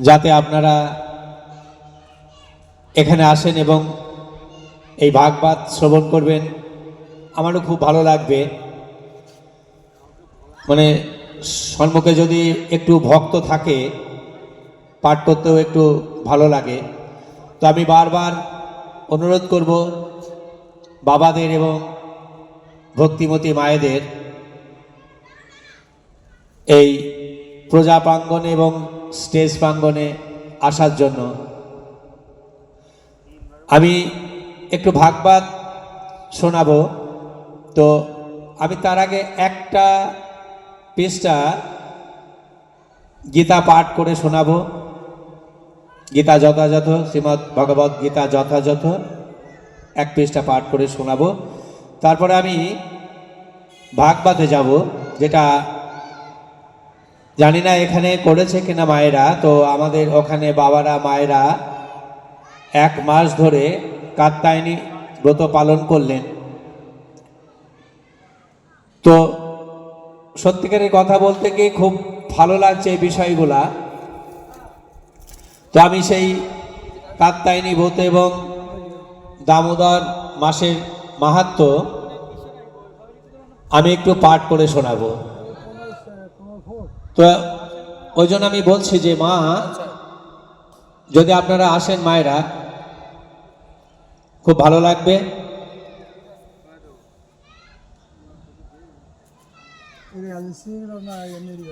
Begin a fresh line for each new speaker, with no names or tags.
যাতে আপনারা এখানে আসেন এবং এই ভাগবত শ্রবণ করবেন। আমারও খুব ভালো লাগবে, মানে সম্মুখে যদি একটু ভক্ত থাকে পাঠ করতেও একটু ভালো লাগে। তো আমি বারবার অনুরোধ করব বাবাদের এবং ভক্তিমতী মায়েদের এই প্রজা প্রাঙ্গণে এবং স্টেজ প্রাঙ্গণে আসার জন্য। আমি একটু ভাগবত শোনাবো, তো আমি তার আগে একটা পৃষ্ঠা গীতা পাঠ করে শোনাবো। গীতা যথাযথ, শ্রীমদ্ ভগবদ্ গীতা যথাযথ এক পৃষ্ঠা পাঠ করে শোনাবো। তারপরে আমি ভাগবতে যাব, যেটা জানি না এখানে করেছে কিনা মায়েরা। তো আমাদের ওখানে বাবারা মায়েরা 1 মাস ধরে কাত্যায়নী ব্রত পালন করলেন। তো সত্যিকারের কথা বলতে গিয়ে খুব ভালো লাগছে এই বিষয়গুলা। তো আমি সেই কাত্যায়নী ব্রত এবং দামোদর মাসের মাহাত্ম্য আমি একটু পাঠ করে শোনাবো। তো ওই জন্য আমি বলছি যে মা, যদি আপনারা আসেন মায়েরা, খুব ভালো লাগবে।